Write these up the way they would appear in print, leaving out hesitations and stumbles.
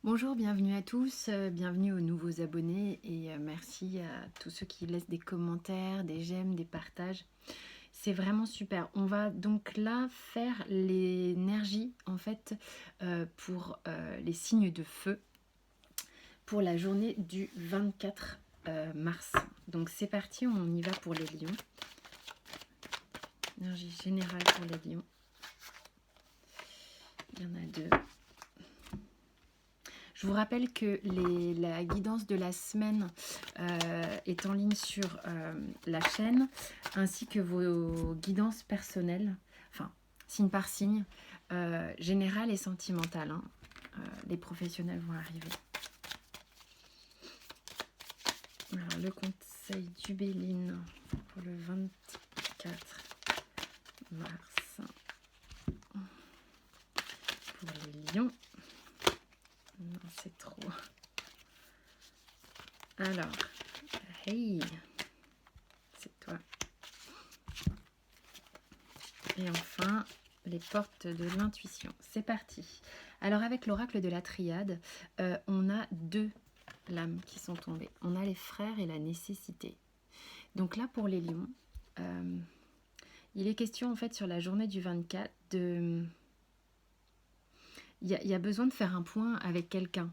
Bonjour, bienvenue à tous, bienvenue aux nouveaux abonnés et merci à tous ceux qui laissent des commentaires, des j'aime, des partages. C'est vraiment super. On va donc là faire l'énergie en fait pour les signes de feu pour la journée du 24 mars. Donc c'est parti, on y va pour les lions. Énergie générale pour les lions. Il y en a deux. Je vous rappelle que la guidance de la semaine est en ligne sur la chaîne, ainsi que vos guidances personnelles, enfin, signe par signe, générale et sentimentale. Hein. Les professionnels vont arriver. Alors, le conseil du Béline pour le 24 mars pour les lions. Non, c'est trop. Alors, hey, c'est toi. Et enfin, les portes de l'intuition. C'est parti. Alors avec l'oracle de la triade, on a deux lames qui sont tombées. On a les frères et la nécessité. Donc là, pour les lions, il est question en fait sur la journée du 24 de... Il y a besoin de faire un point avec quelqu'un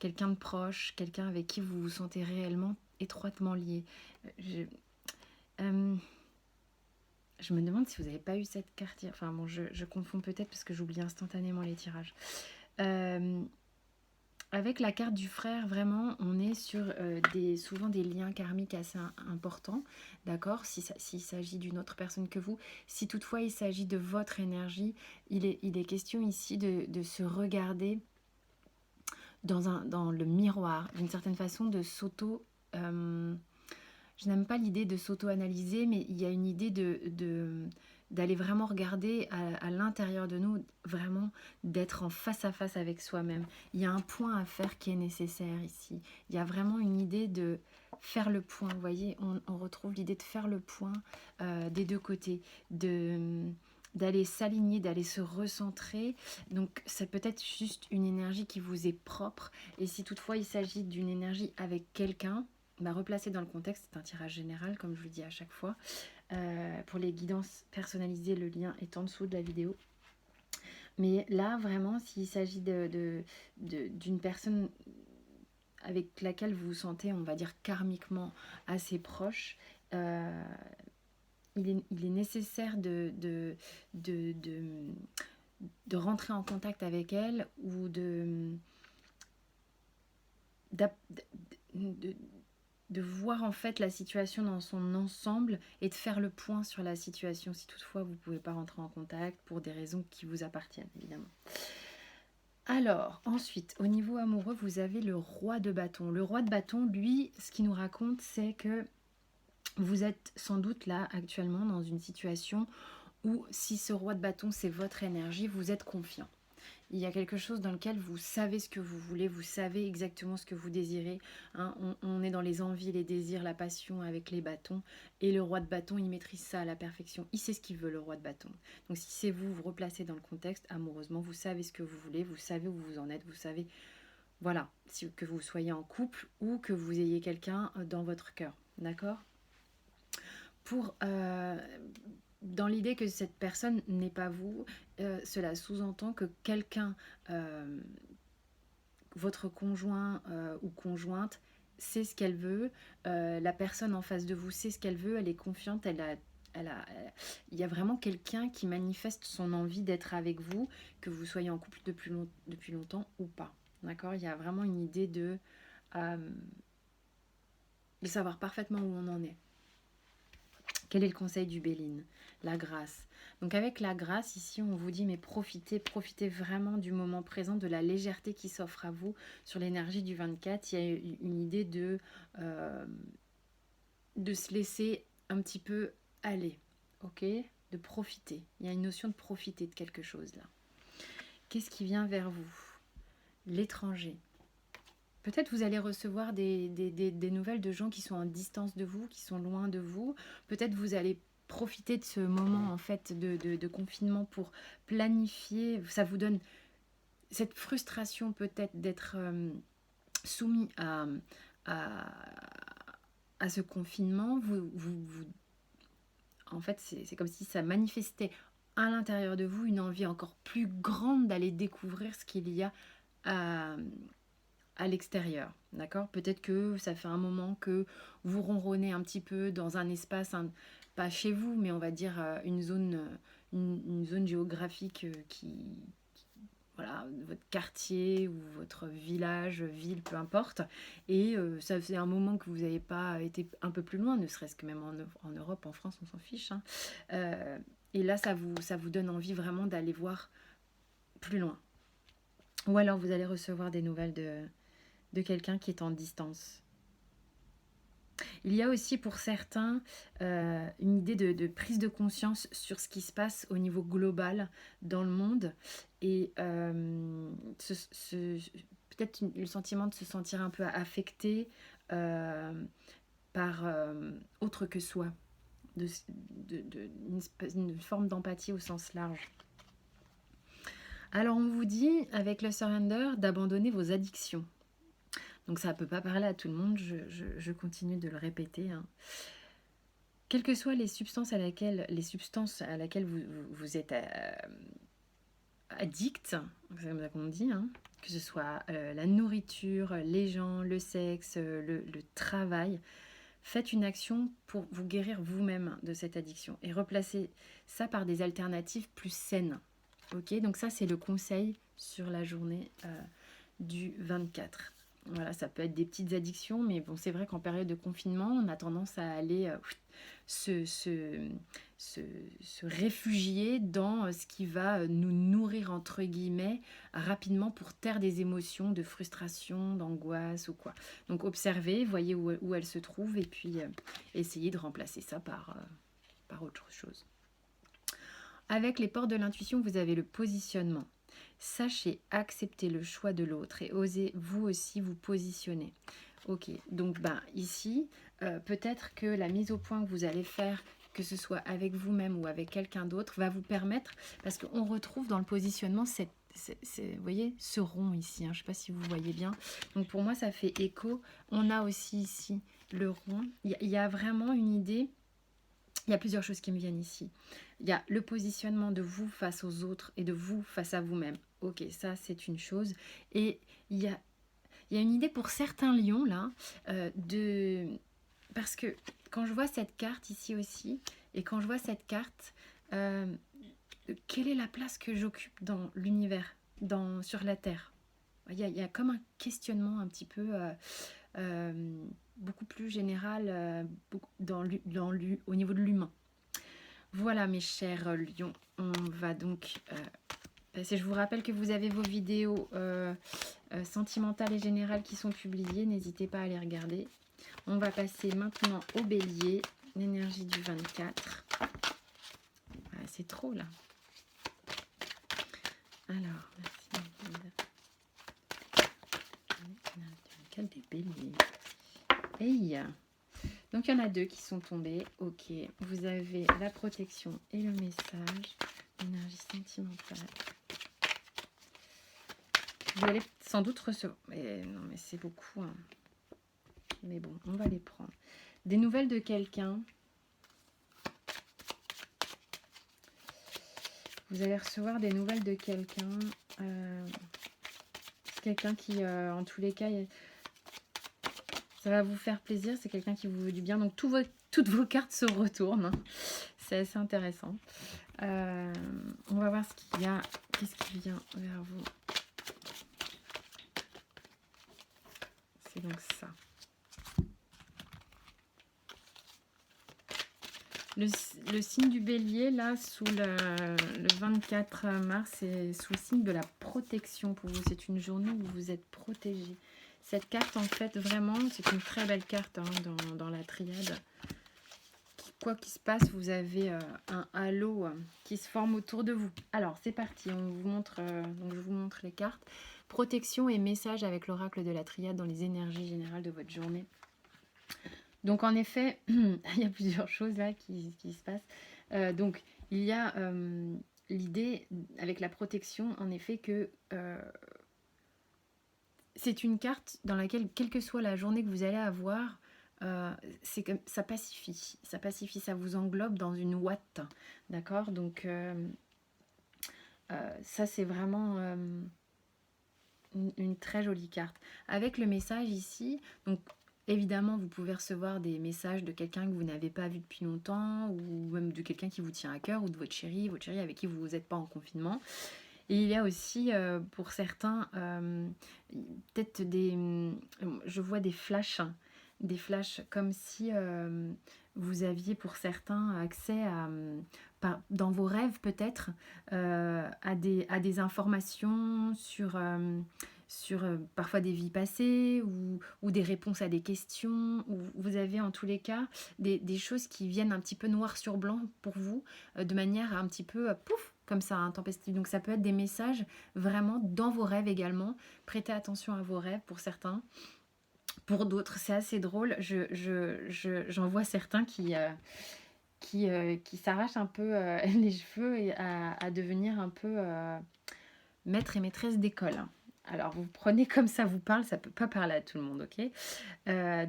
de proche, quelqu'un avec qui vous vous sentez réellement étroitement lié. Je me demande si vous n'avez pas eu cette carte. Enfin bon, je confonds peut-être parce que j'oublie instantanément les tirages. Avec la carte du frère, vraiment, on est sur souvent des liens karmiques assez importants, d'accord, s'il s'agit d'une autre personne que vous. Si toutefois il s'agit de votre énergie, il est question ici de se regarder dans le miroir, d'une certaine façon, de s'auto... je n'aime pas l'idée de s'auto-analyser, mais il y a une idée d'aller vraiment regarder à l'intérieur de nous, vraiment d'être en face à face avec soi-même. Il y a un point à faire qui est nécessaire ici. Il y a vraiment une idée de faire le point. Vous voyez, on retrouve l'idée de faire le point des deux côtés, d'aller s'aligner, d'aller se recentrer. Donc c'est peut-être juste une énergie qui vous est propre. Et si toutefois il s'agit d'une énergie avec quelqu'un, replacer dans le contexte, c'est un tirage général, comme je vous le dis à chaque fois. Pour les guidances personnalisées, le lien est en dessous de la vidéo. Mais là, vraiment, s'il s'agit d'une personne avec laquelle vous vous sentez, on va dire, karmiquement assez proche, il est nécessaire de rentrer en contact avec elle ou de voir en fait la situation dans son ensemble et de faire le point sur la situation si toutefois vous ne pouvez pas rentrer en contact pour des raisons qui vous appartiennent évidemment. Alors ensuite au niveau amoureux vous avez le roi de bâton. Le roi de bâton lui ce qu'il nous raconte c'est que vous êtes sans doute là actuellement dans une situation où si ce roi de bâton c'est votre énergie vous êtes confiant. Il y a quelque chose dans lequel vous savez ce que vous voulez, vous savez exactement ce que vous désirez. Hein. On est dans les envies, les désirs, la passion avec les bâtons. Et le roi de bâton, il maîtrise ça à la perfection. Il sait ce qu'il veut, le roi de bâton. Donc si c'est vous, vous replacez dans le contexte, amoureusement, vous savez ce que vous voulez, vous savez où vous en êtes, vous savez, voilà, que vous soyez en couple ou que vous ayez quelqu'un dans votre cœur. D'accord ? Pour... dans l'idée que cette personne n'est pas vous, cela sous-entend que quelqu'un, votre conjoint ou conjointe, sait ce qu'elle veut, la personne en face de vous sait ce qu'elle veut, elle est confiante, il y a vraiment quelqu'un qui manifeste son envie d'être avec vous, que vous soyez en couple depuis longtemps ou pas. D'accord ? Il y a vraiment une idée de savoir parfaitement où on en est. Quel est le conseil du Béline ? La grâce. Donc avec la grâce, ici, on vous dit, mais profitez vraiment du moment présent, de la légèreté qui s'offre à vous sur l'énergie du 24. Il y a une idée de se laisser un petit peu aller, ok ? De profiter. Il y a une notion de profiter de quelque chose là. Qu'est-ce qui vient vers vous ? L'étranger. Peut-être vous allez recevoir des nouvelles de gens qui sont en distance de vous, qui sont loin de vous. Peut-être vous allez profiter de ce moment en fait de confinement pour planifier. Ça vous donne cette frustration peut-être d'être soumis à, à ce confinement, en fait, c'est comme si ça manifestait à l'intérieur de vous une envie encore plus grande d'aller découvrir ce qu'il y a à, à l'extérieur. D'accord? Peut-être que ça fait un moment que vous ronronnez un petit peu dans un espace, pas chez vous, mais on va dire une zone géographique voilà, votre quartier ou votre village, ville, peu importe. Et ça faisait un moment que vous n'avez pas été un peu plus loin, ne serait-ce que même en Europe, en France, on s'en fiche. Hein. Et là, ça vous donne envie vraiment d'aller voir plus loin. Ou alors vous allez recevoir des nouvelles de quelqu'un qui est en distance. Il y a aussi pour certains une idée de prise de conscience sur ce qui se passe au niveau global dans le monde et peut-être le sentiment de se sentir un peu affecté par autre que soi, une forme d'empathie au sens large. Alors on vous dit avec le surrender d'abandonner vos addictions. Donc ça ne peut pas parler à tout le monde, je continue de le répéter. Hein. Quelles que soient les substances à laquelle vous êtes addict, c'est comme ça qu'on dit, hein, que ce soit la nourriture, les gens, le sexe, le travail, faites une action pour vous guérir vous-même de cette addiction et replacez ça par des alternatives plus saines. Ok, donc ça c'est le conseil sur la journée du 24. Voilà, ça peut être des petites addictions, mais bon, c'est vrai qu'en période de confinement, on a tendance à aller se réfugier dans ce qui va nous nourrir, entre guillemets, rapidement pour taire des émotions de frustration, d'angoisse ou quoi. Donc observez, voyez où elles se trouvent et puis essayez de remplacer ça par autre chose. Avec les portes de l'intuition, vous avez le positionnement. Sachez accepter le choix de l'autre et osez vous aussi vous positionner. Ok, donc ici, peut-être que la mise au point que vous allez faire, que ce soit avec vous-même ou avec quelqu'un d'autre, va vous permettre, parce qu'on retrouve dans le positionnement vous voyez, ce rond ici, hein, je ne sais pas si vous voyez bien. Donc pour moi, ça fait écho. On a aussi ici le rond. Il y a vraiment une idée. Il y a plusieurs choses qui me viennent ici. Il y a le positionnement de vous face aux autres et de vous face à vous-même. Ok, ça c'est une chose. Et il y a une idée pour certains lions là, parce que quand je vois cette carte ici aussi, et quand je vois cette carte, quelle est la place que j'occupe dans l'univers, sur la Terre? Il y a comme un questionnement un petit peu beaucoup plus général au niveau de l'humain. Voilà mes chers lions, on va donc passer. Je vous rappelle que vous avez vos vidéos sentimentales et générales qui sont publiées, n'hésitez pas à les regarder. On va passer maintenant au bélier, l'énergie du 24. C'est trop là. Alors, merci. Des béliers. Hey. Donc il y en a deux qui sont tombés. Ok, vous avez la protection et le message. L'énergie sentimentale. Vous allez sans doute recevoir. Non, mais c'est beaucoup. Hein. Mais bon, on va les prendre. Des nouvelles de quelqu'un. Vous allez recevoir des nouvelles de quelqu'un. C'est quelqu'un qui, en tous les cas, ça va vous faire plaisir. C'est quelqu'un qui vous veut du bien. Donc toutes vos cartes se retournent. Hein. C'est assez intéressant. On va voir ce qu'il y a. Qu'est-ce qui vient vers vous? C'est donc ça. Le signe du bélier, là, sous le 24 mars, c'est sous le signe de la protection pour vous. C'est une journée où vous êtes protégé. Cette carte, en fait, vraiment, c'est une très belle carte hein, dans la triade. Quoi qu'il se passe, vous avez un halo qui se forme autour de vous. Alors, c'est parti. On vous montre, donc je vous montre les cartes. Protection et message avec l'oracle de la triade dans les énergies générales de votre journée. Donc en effet, il y a plusieurs choses là qui se passent. Donc il y a l'idée avec la protection, en effet, que c'est une carte dans laquelle, quelle que soit la journée que vous allez avoir, c'est comme ça pacifie, ça vous englobe dans une ouate, d'accord? Donc ça c'est vraiment une très jolie carte. Avec le message ici, donc évidemment vous pouvez recevoir des messages de quelqu'un que vous n'avez pas vu depuis longtemps, ou même de quelqu'un qui vous tient à cœur, ou de votre chérie avec qui vous n'êtes pas en confinement. Et il y a aussi pour certains peut-être je vois des flashs, comme si vous aviez pour certains accès à, dans vos rêves peut-être, à des informations sur parfois des vies passées, ou des réponses à des questions, ou vous avez en tous les cas des choses qui viennent un petit peu noir sur blanc pour vous, de manière un petit peu pouf, comme ça, intempestive. Donc ça peut être des messages vraiment dans vos rêves également. Prêtez attention à vos rêves pour certains. Pour d'autres, c'est assez drôle. J'en vois certains qui s'arrachent un peu les cheveux et à devenir un peu maître et maîtresse d'école. Alors, vous prenez comme ça vous parle, ça peut pas parler à tout le monde, ok?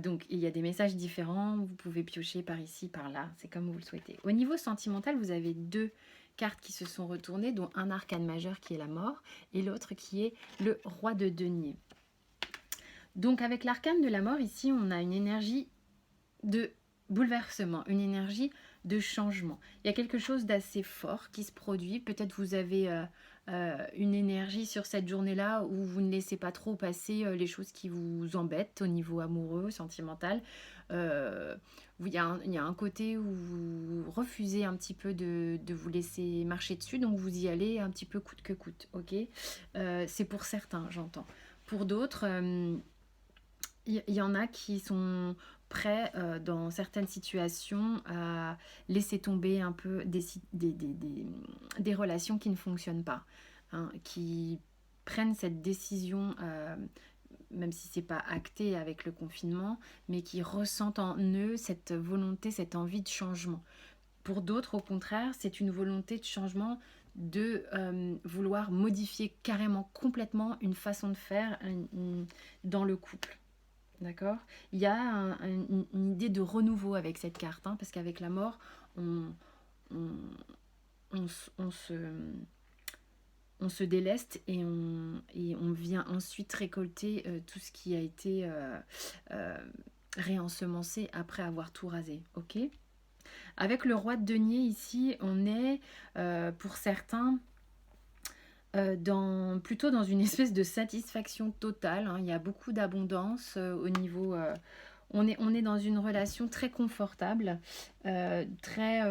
Donc, il y a des messages différents, vous pouvez piocher par ici, par là, c'est comme vous le souhaitez. Au niveau sentimental, vous avez deux cartes qui se sont retournées, dont un arcane majeur qui est la mort, et l'autre qui est le roi de denier. Donc, avec l'arcane de la mort, ici, on a une énergie de bouleversement, une énergie de changement. Il y a quelque chose d'assez fort qui se produit. Peut-être vous avez une énergie sur cette journée-là où vous ne laissez pas trop passer les choses qui vous embêtent au niveau amoureux, sentimental. Il y a un côté où vous refusez un petit peu de vous laisser marcher dessus, donc vous y allez un petit peu coûte que coûte, ok? C'est pour certains, j'entends. Pour d'autres, il y en a qui sont prêts dans certaines situations à laisser tomber un peu des relations qui ne fonctionnent pas, hein, qui prennent cette décision, même si c'est pas acté avec le confinement, mais qui ressentent en eux cette volonté, cette envie de changement. Pour d'autres, au contraire, c'est une volonté de changement, de vouloir modifier carrément, complètement une façon de faire dans le couple. D'accord? Il y a une idée de renouveau avec cette carte, hein, parce qu'avec la mort, on, on, on se déleste et on vient ensuite récolter tout ce qui a été euh, réensemencé après avoir tout rasé. Ok? Avec le roi de denier ici, on est pour certains plutôt dans une espèce de satisfaction totale, hein. Il y a beaucoup d'abondance au niveau... on est dans une relation très confortable, très...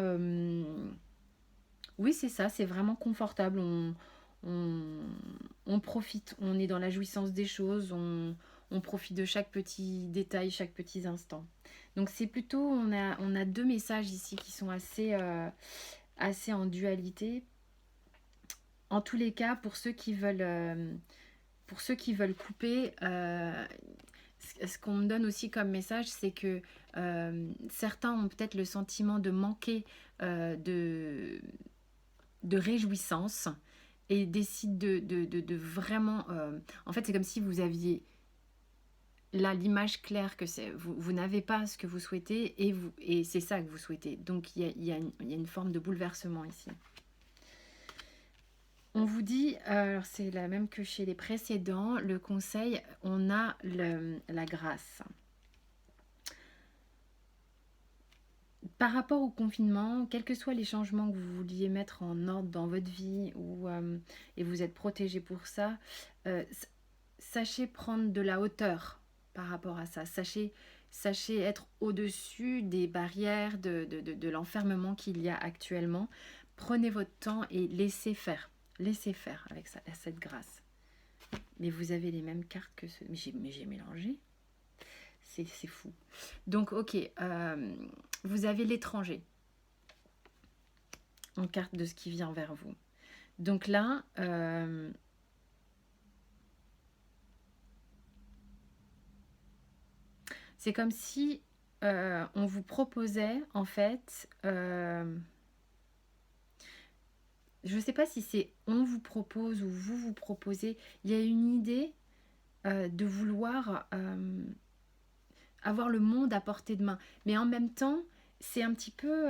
oui, c'est ça, c'est vraiment confortable. On, on profite, on est dans la jouissance des choses, on profite de chaque petit détail, chaque petit instant. Donc c'est plutôt, on a deux messages ici qui sont assez en dualité. En tous les cas, pour ceux qui veulent couper, ce qu'on me donne aussi comme message, c'est que certains ont peut-être le sentiment de manquer de réjouissance et décident de vraiment... en fait, c'est comme si vous aviez là l'image claire que vous n'avez pas ce que vous souhaitez, et c'est ça que vous souhaitez. Donc, il y a une forme de bouleversement ici. On vous dit, alors c'est la même que chez les précédents, le conseil, on a la grâce. Par rapport au confinement, quels que soient les changements que vous vouliez mettre en ordre dans votre vie, et vous êtes protégé pour ça, sachez prendre de la hauteur par rapport à ça. Sachez être au-dessus des barrières de l'enfermement qu'il y a actuellement. Prenez votre temps et laissez faire. Laissez faire avec ça, cette grâce. Mais vous avez les mêmes cartes que ceux... Mais j'ai mélangé. C'est fou. Donc, ok. Vous avez l'étranger en carte de ce qui vient vers vous. Donc là... c'est comme si on vous proposait, en fait... je ne sais pas si c'est on vous propose ou vous vous proposez, il y a une idée de vouloir avoir le monde à portée de main. Mais en même temps, c'est un petit peu,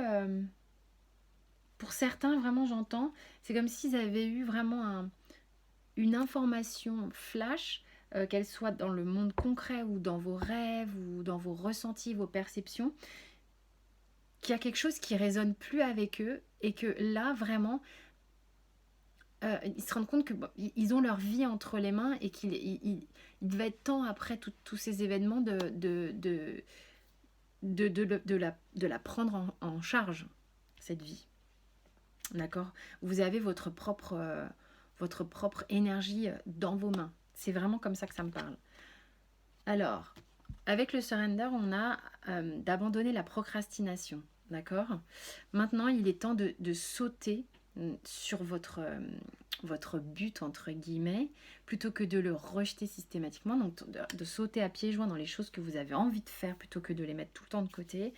pour certains, vraiment j'entends, c'est comme s'ils avaient eu vraiment une information flash, qu'elle soit dans le monde concret ou dans vos rêves ou dans vos ressentis, vos perceptions, qu'il y a quelque chose qui résonne plus avec eux et que là, vraiment, ils se rendent compte que ils ont leur vie entre les mains et qu'il devait être temps après tous ces événements de la prendre en charge, cette vie. D'accord? Vous avez votre propre énergie dans vos mains. C'est vraiment comme ça que ça me parle. Alors, avec le surrender, on a d'abandonner la procrastination. D'accord? Maintenant, il est temps de sauter sur votre but, entre guillemets, plutôt que de le rejeter systématiquement. Donc, de sauter à pieds joints dans les choses que vous avez envie de faire, plutôt que de les mettre tout le temps de côté.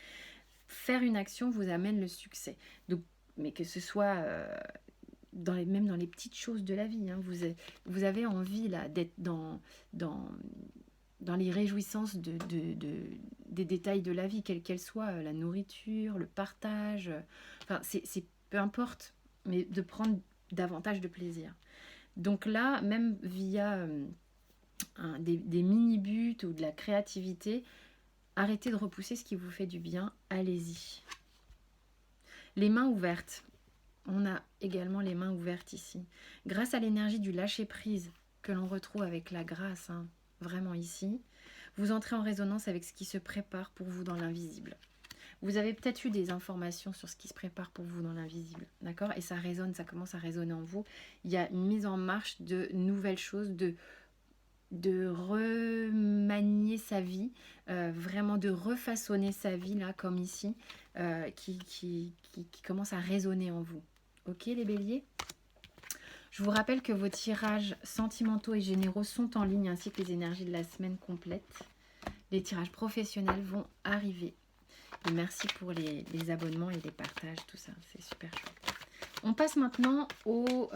Faire une action vous amène le succès. Donc, mais que ce soit même dans les petites choses de la vie. Hein, vous avez envie là d'être dans les réjouissances des détails de la vie, quelle qu'elle soit, la nourriture, le partage, enfin, c'est peu importe, mais de prendre davantage de plaisir. Donc là, même via des mini-buts ou de la créativité, arrêtez de repousser ce qui vous fait du bien, allez-y. Les mains ouvertes. On a également les mains ouvertes ici. Grâce à l'énergie du lâcher-prise que l'on retrouve avec la grâce, hein, vraiment ici, vous entrez en résonance avec ce qui se prépare pour vous dans l'invisible. Vous avez peut-être eu des informations sur ce qui se prépare pour vous dans l'invisible, d'accord? Et ça résonne, ça commence à résonner en vous. Il y a une mise en marche de nouvelles choses, de remanier sa vie, vraiment de refaçonner sa vie, là, comme ici, qui commence à résonner en vous. Ok, les béliers? Je vous rappelle que vos tirages sentimentaux et généraux sont en ligne, ainsi que les énergies de la semaine complète. Les tirages professionnels vont arriver. Et merci pour les abonnements et les partages, tout ça, c'est super chouette. On passe maintenant au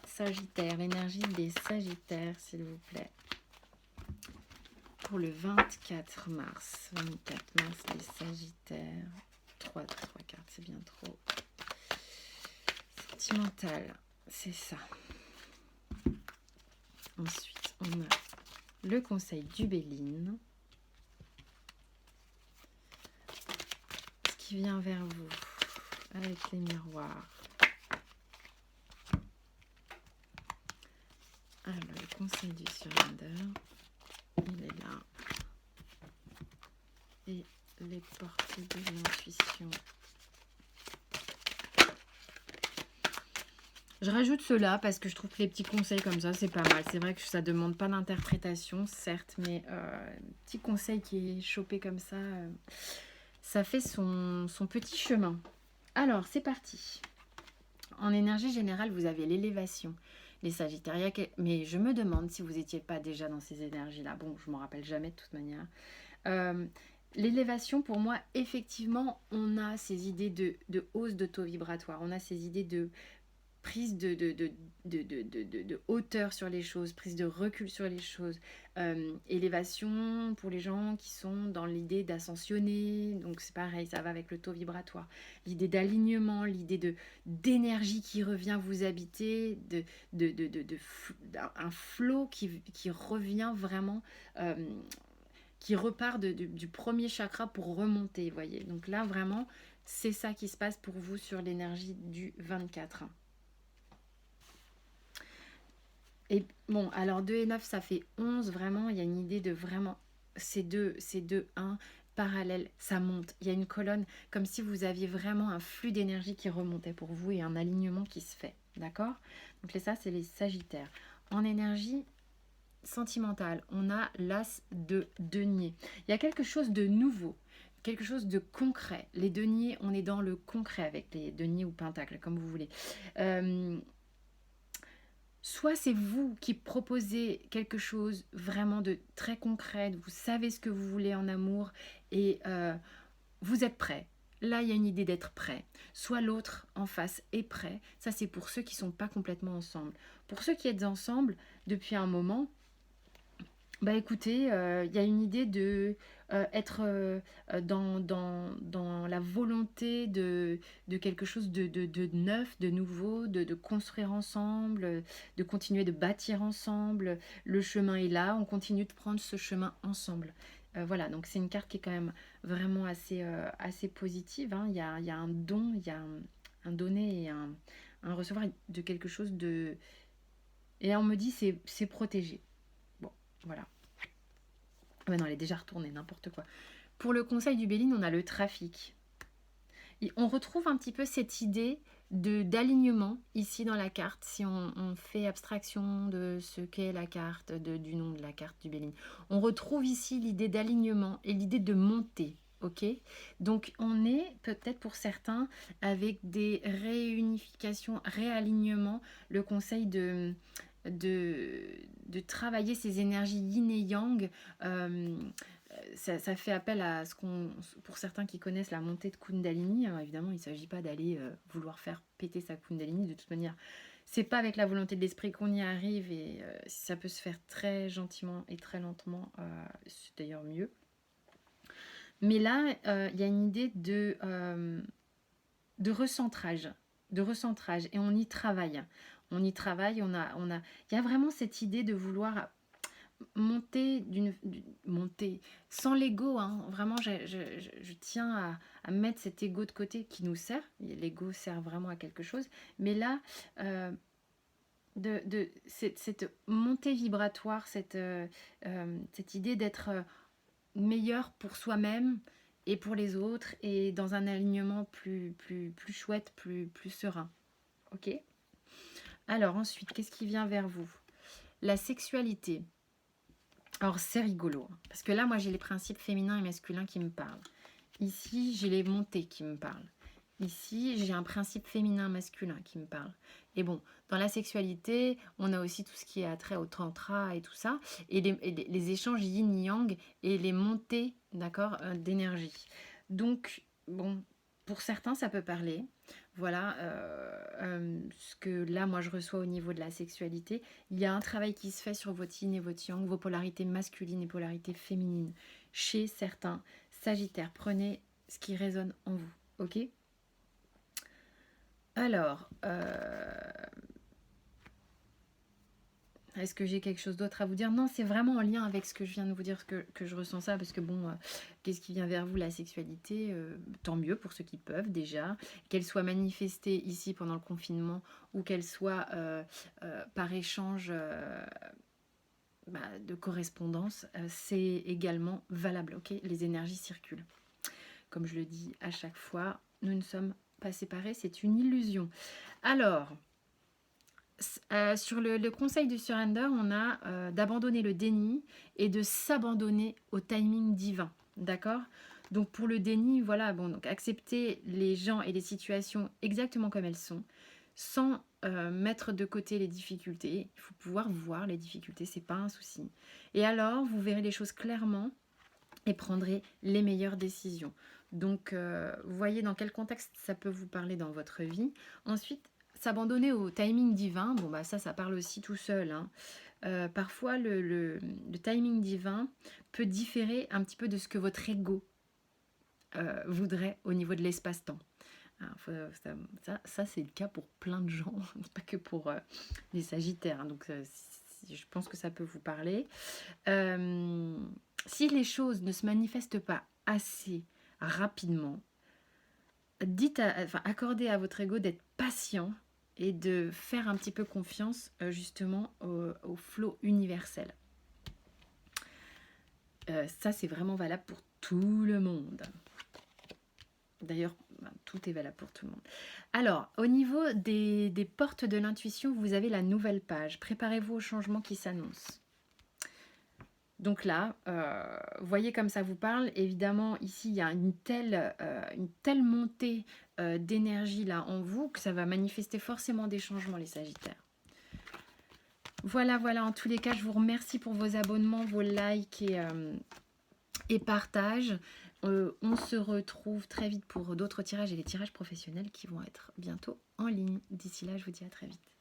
Sagittaire, l'énergie des Sagittaires, s'il vous plaît. Pour le 24 mars. 24 mars, les Sagittaires. 3 cartes, c'est bien trop. Sentimental, c'est ça. Ensuite, on a le conseil du Béline. Ce qui vient vers vous avec les miroirs. Alors, le conseil du surrender, il est là. Et les portes de l'intuition. Je rajoute cela parce que je trouve que les petits conseils comme ça, c'est pas mal. C'est vrai que ça ne demande pas d'interprétation, certes, mais petit conseil qui est chopé comme ça, ça fait son petit chemin. Alors, c'est parti. En énergie générale, vous avez l'élévation, les Sagittaires. Mais je me demande si vous n'étiez pas déjà dans ces énergies-là. Bon, je ne m'en rappelle jamais de toute manière. L'élévation, pour moi, effectivement, on a ces idées de hausse de taux vibratoire. On a ces idées de prise de hauteur sur les choses, prise de recul sur les choses, élévation pour les gens qui sont dans l'idée d'ascensionner, donc c'est pareil, ça va avec le taux vibratoire, l'idée d'alignement, l'idée d'énergie qui revient vous habiter, un flot qui revient vraiment, qui repart du premier chakra pour remonter, vous voyez, donc là vraiment c'est ça qui se passe pour vous sur l'énergie du 24. Et bon, alors 2 et 9, ça fait 11. Vraiment, il y a une idée de vraiment... Ces deux 1 parallèles, ça monte. Il y a une colonne, comme si vous aviez vraiment un flux d'énergie qui remontait pour vous et un alignement qui se fait. D'accord? Donc ça, c'est les Sagittaires. En énergie sentimentale, on a l'as de denier. Il y a quelque chose de nouveau, quelque chose de concret. Les deniers, on est dans le concret avec les deniers ou pentacles, comme vous voulez. Soit c'est vous qui proposez quelque chose vraiment de très concret, vous savez ce que vous voulez en amour et vous êtes prêt. là, il y a une idée d'être prêt. Soit l'autre en face est prêt. Ça, c'est pour ceux qui ne sont pas complètement ensemble. Pour ceux qui êtes ensemble depuis un moment, bah écoutez, il y a une idée de être dans la volonté de quelque chose de neuf, de nouveau, de construire ensemble, de continuer de bâtir ensemble. Le chemin est là, on continue de prendre ce chemin ensemble. Voilà, donc c'est une carte qui est quand même vraiment assez positive, hein. Il y a un don, il y a un donner et un recevoir de quelque chose de... Et on me dit c'est protégé. Bon, voilà. Ouais, non, elle est déjà retournée, n'importe quoi. Pour le conseil du Béline, on a le trafic. Et on retrouve un petit peu cette idée d'alignement ici dans la carte, si on fait abstraction de ce qu'est la carte, du nom de la carte du Béline. On retrouve ici l'idée d'alignement et l'idée de montée. Ok, donc on est peut-être pour certains avec des réunifications, réalignements, le conseil de travailler ces énergies yin et yang. Ça fait appel à ce qu'on, pour certains qui connaissent la montée de Kundalini, hein, évidemment il ne s'agit pas d'aller vouloir faire péter sa Kundalini, de toute manière c'est pas avec la volonté de l'esprit qu'on y arrive, et ça peut se faire très gentiment et très lentement, c'est d'ailleurs mieux. Mais là il y a une idée de recentrage, et on y travaille. On y travaille, il y a vraiment cette idée de vouloir monter, monter sans l'ego, hein. Vraiment, je tiens à mettre cet ego de côté qui nous sert. L'ego sert vraiment à quelque chose. Mais là, cette montée vibratoire, cette idée d'être meilleur pour soi-même et pour les autres, et dans un alignement plus chouette, plus serein. Ok ? Alors ensuite, qu'est-ce qui vient vers vous? La sexualité. Alors c'est rigolo, hein, parce que là, moi, j'ai les principes féminins et masculins qui me parlent. Ici, j'ai les montées qui me parlent. Ici, j'ai un principe féminin-masculin qui me parle. Et bon, dans la sexualité, on a aussi tout ce qui est attrait au tantra et tout ça, et les échanges yin-yang et les montées, d'accord, d'énergie. Donc, bon, pour certains, ça peut parler. Voilà ce que là, moi, je reçois au niveau de la sexualité. Il y a un travail qui se fait sur votre yin et votre yang, vos polarités masculines et polarités féminines. Chez certains Sagittaires, prenez ce qui résonne en vous, ok? Alors, est-ce que j'ai quelque chose d'autre à vous dire? Non, c'est vraiment en lien avec ce que je viens de vous dire que je ressens ça, parce que bon, qu'est-ce qui vient vers vous? La sexualité, tant mieux pour ceux qui peuvent déjà, qu'elle soit manifestée ici pendant le confinement, ou qu'elle soit par échange de correspondance, c'est également valable, ok? Les énergies circulent. Comme je le dis à chaque fois, nous ne sommes pas séparés, c'est une illusion. Alors, sur le conseil du surrender, on a d'abandonner le déni et de s'abandonner au timing divin, d'accord? Donc pour le déni, voilà, bon, donc accepter les gens et les situations exactement comme elles sont, sans mettre de côté les difficultés. Il faut pouvoir voir les difficultés, c'est pas un souci. Et alors, vous verrez les choses clairement et prendrez les meilleures décisions. Donc, vous voyez dans quel contexte ça peut vous parler dans votre vie. Ensuite, s'abandonner au timing divin, bon bah ça parle aussi tout seul, hein. Parfois, le timing divin peut différer un petit peu de ce que votre ego voudrait au niveau de l'espace-temps. Ça, c'est le cas pour plein de gens, pas que pour les Sagittaires, hein. Donc, je pense que ça peut vous parler. Si les choses ne se manifestent pas assez rapidement, accordez à votre ego d'être patient et de faire un petit peu confiance justement au flot universel. Ça, c'est vraiment valable pour tout le monde. D'ailleurs, tout est valable pour tout le monde. Alors, au niveau des portes de l'intuition, vous avez la nouvelle page. Préparez-vous au changement qui s'annonce. Donc là, voyez comme ça vous parle. Évidemment, ici, il y a une telle montée d'énergie là en vous que ça va manifester forcément des changements, les Sagittaires. Voilà, en tous les cas, je vous remercie pour vos abonnements, vos likes et partages. On se retrouve très vite pour d'autres tirages et les tirages professionnels qui vont être bientôt en ligne. D'ici là, je vous dis à très vite.